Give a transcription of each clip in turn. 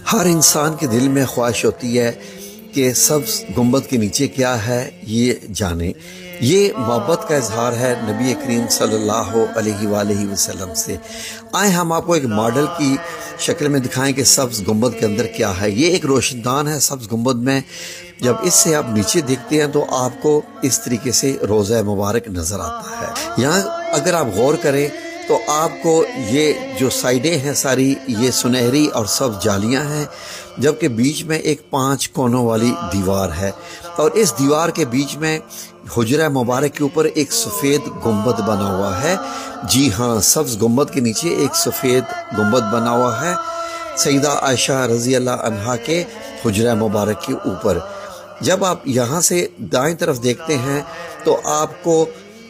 ہر انسان کے دل میں خواہش ہوتی ہے کہ سبز گنبد کے نیچے کیا ہے یہ جانے۔ یہ محبت کا اظہار ہے نبی کریم صلی اللہ علیہ وآلہ وسلم سے۔ آئیں ہم آپ کو ایک ماڈل کی شکل میں دکھائیں کہ سبز گنبد کے اندر کیا ہے۔ یہ ایک روشن دان ہے سبز گنبد میں۔ جب اس سے آپ نیچے دیکھتے ہیں تو آپ کو اس طریقے سے روضہ مبارک نظر آتا ہے۔ یہاں اگر آپ غور کریں تو آپ کو یہ جو سائیڈیں ہیں ساری یہ سنہری اور سبز جالیاں ہیں، جبکہ بیچ میں ایک 5 کونوں والی دیوار ہے، اور اس دیوار کے بیچ میں حجرہ مبارک کے اوپر ایک سفید گنبد بنا ہوا ہے۔ جی ہاں، سبز گنبد کے نیچے ایک سفید گنبد بنا ہوا ہے سیدہ عائشہ رضی اللہ عنہا کے حجرہ مبارک کے اوپر۔ جب آپ یہاں سے دائیں طرف دیکھتے ہیں تو آپ کو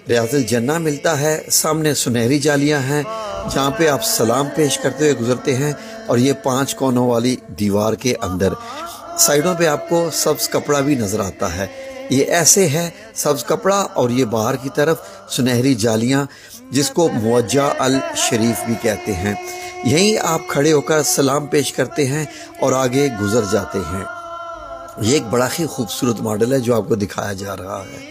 ریاض الجنہ ملتا ہے۔ سامنے سنہری جالیاں ہیں جہاں پہ آپ سلام پیش کرتے ہوئے گزرتے ہیں، اور یہ 5 کونوں والی دیوار کے اندر سائیڈوں پہ آپ کو سبز کپڑا بھی نظر آتا ہے۔ یہ ایسے ہے سبز کپڑا، اور یہ باہر کی طرف سنہری جالیاں جس کو موجہ الشریف بھی کہتے ہیں۔ یہیں آپ کھڑے ہو کر سلام پیش کرتے ہیں اور آگے گزر جاتے ہیں۔ یہ ایک بڑا ہی خوبصورت ماڈل ہے جو آپ کو دکھایا جا رہا ہے۔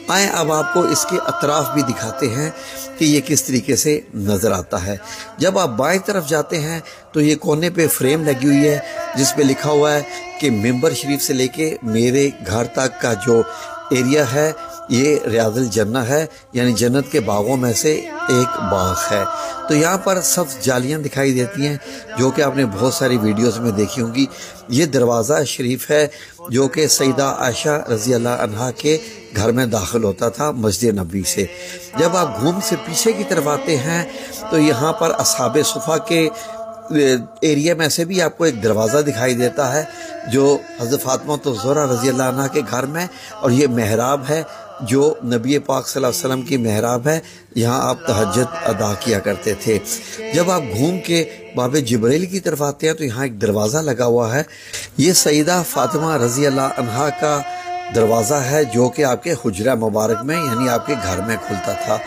آئیں اب آپ کو اس کے اطراف بھی دکھاتے ہیں کہ یہ کس طریقے سے نظر آتا ہے۔ جب آپ بائیں طرف جاتے ہیں تو یہ کونے پہ فریم لگی ہوئی ہے جس پہ لکھا ہوا ہے کہ ممبر شریف سے لے کے میرے گھر تک کا جو ایریا ہے یہ ریاض الجنہ ہے، یعنی جنت کے باغوں میں سے ایک باغ ہے۔ تو یہاں پر سبز جالیاں دکھائی دیتی ہیں جو کہ آپ نے بہت ساری ویڈیوز میں دیکھی ہوں گی۔ یہ دروازہ شریف ہے جو کہ سیدہ عائشہ رضی اللہ عنہا کے گھر میں داخل ہوتا تھا مسجد نبوی سے۔ جب آپ گھوم سے پیچھے کی طرف آتے ہیں تو یہاں پر اصحاب صفہ کے ایریا میں سے بھی آپ کو ایک دروازہ دکھائی دیتا ہے جو حضرت فاطمہ الزہرا رضی اللہ عنہا کے گھر میں، اور یہ محراب ہے جو نبی پاک صلی اللہ علیہ وسلم کی محراب ہے، یہاں آپ تہجد ادا کیا کرتے تھے۔ جب آپ گھوم کے باب جبریل کی طرف آتے ہیں تو یہاں ایک دروازہ لگا ہوا ہے، یہ سیدہ فاطمہ رضی اللہ عنہا کا دروازہ ہے جو کہ آپ کے حجرہ مبارک میں یعنی آپ کے گھر میں کھلتا تھا۔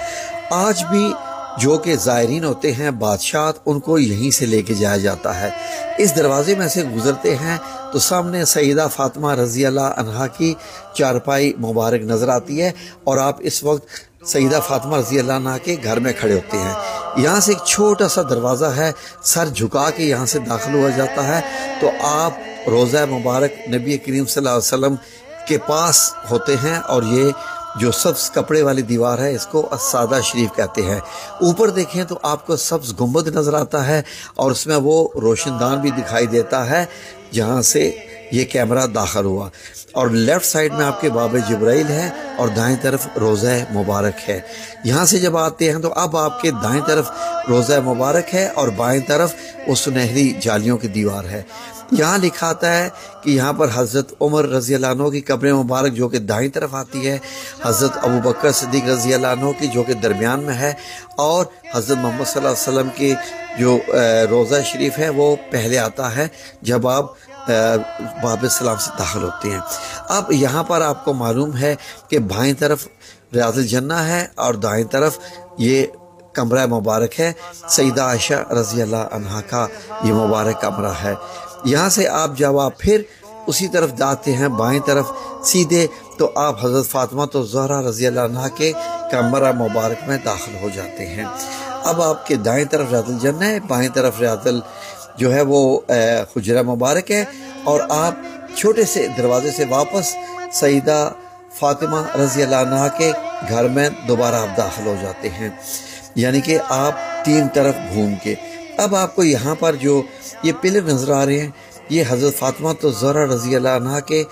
آج بھی جو کہ زائرین ہوتے ہیں بادشاہ، ان کو یہیں سے لے کے جایا جاتا ہے۔ اس دروازے میں سے گزرتے ہیں تو سامنے سیدہ فاطمہ رضی اللہ عنہا کی چارپائی مبارک نظر آتی ہے، اور آپ اس وقت سیدہ فاطمہ رضی اللہ عنہا کے گھر میں کھڑے ہوتے ہیں۔ یہاں سے ایک چھوٹا سا دروازہ ہے، سر جھکا کے یہاں سے داخل ہوا جاتا ہے تو آپ روضہ مبارک نبی کریم صلی اللہ علیہ وسلم کے پاس ہوتے ہیں، اور یہ جو سبز کپڑے والی دیوار ہے اس کو السادہ شریف کہتے ہیں۔ اوپر دیکھیں تو آپ کو سبز گنبد نظر آتا ہے، اور اس میں وہ روشن دان بھی دکھائی دیتا ہے جہاں سے یہ کیمرہ داخل ہوا، اور لیفٹ سائیڈ میں آپ کے باب جبرائیل ہے اور دائیں طرف روضہ مبارک ہے۔ یہاں سے جب آتے ہیں تو اب آپ کے دائیں طرف روضہ مبارک ہے اور بائیں طرف وہ سنہری جالیوں کی دیوار ہے۔ یہاں لکھا آتا ہے کہ یہاں پر حضرت عمر رضی اللہ عنہ کی قبر مبارک جو کہ دائیں طرف آتی ہے، حضرت ابوبکر صدیق رضی اللہ عنہ کی جو کہ درمیان میں ہے، اور حضرت محمد صلی اللہ علیہ وسلم کی جو روضہ شریف ہے وہ پہلے آتا ہے جب آپ باب السلام سے داخل ہوتے ہیں۔ اب یہاں پر آپ کو معلوم ہے کہ بائیں طرف ریاض الجنہ ہے اور دائیں طرف یہ کمرہ مبارک ہے، سیدہ عائشہ رضی اللہ عنہا کا یہ مبارک کمرہ ہے۔ یہاں سے آپ جب آپ پھر اسی طرف جاتے ہیں بائیں طرف سیدھے تو آپ حضرت فاطمہ الزہرا رضی اللہ عنہا کے کمرہ مبارک میں داخل ہو جاتے ہیں۔ اب آپ کے دائیں طرف ریاض الجنہ ہے، بائیں طرف جو ہے وہ حجرہ مبارک ہے، اور آپ چھوٹے سے دروازے سے واپس سیدہ فاطمہ رضی اللہ عنہا کے گھر میں دوبارہ آپ داخل ہو جاتے ہیں، یعنی کہ آپ 3 طرف گھوم کے۔ اب آپ کو یہاں پر جو یہ پلر نظر آ رہے ہیں یہ حضرت فاطمہ الزہرا رضی اللہ عنہا کے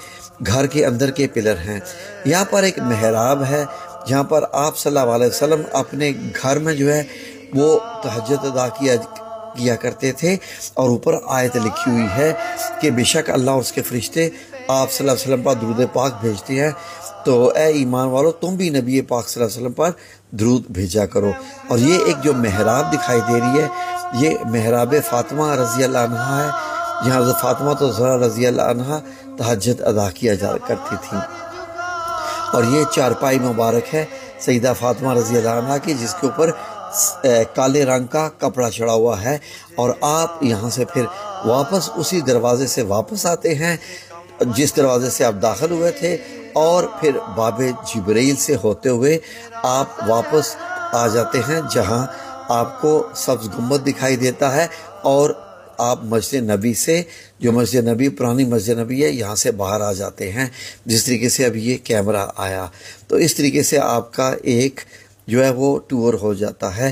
گھر کے اندر کے پلر ہیں۔ یہاں پر ایک محراب ہے جہاں پر آپ صلی اللہ علیہ وسلم اپنے گھر میں جو ہے وہ تہجد ادا کیا کرتے تھے، اور اوپر آیت لکھی ہوئی ہے کہ بے شک اللہ اور اس کے فرشتے آپ صلی اللہ علیہ وسلم پر درود پاک بھیجتے ہیں، تو اے ایمان والو تم بھی نبی پاک صلی اللہ علیہ وسلم پر درود بھیجا کرو۔ اور یہ ایک جو محراب دکھائی دے رہی ہے یہ محراب فاطمہ رضی اللہ عنہا ہے، جہاں حضرت فاطمہ الزہرا رضی اللہ عنہا تہجد ادا کیا کرتی تھیں، اور یہ چارپائی مبارک ہے سیدہ فاطمہ رضی اللہ عنہا کی جس کے اوپر کالے رنگ کا کپڑا چڑھا ہوا ہے، اور آپ یہاں سے پھر واپس اسی دروازے سے واپس آتے ہیں جس دروازے سے آپ داخل ہوئے تھے، اور پھر باب جبرائیل سے ہوتے ہوئے آپ واپس آ جاتے ہیں جہاں آپ کو سبز گنبد دکھائی دیتا ہے، اور آپ مسجد نبی سے، جو مسجد نبی پرانی مسجد نبی ہے، یہاں سے باہر آ جاتے ہیں جس طریقے سے اب یہ کیمرہ آیا۔ تو اس طریقے سے آپ کا ایک جو ہے وہ ٹور ہو جاتا ہے۔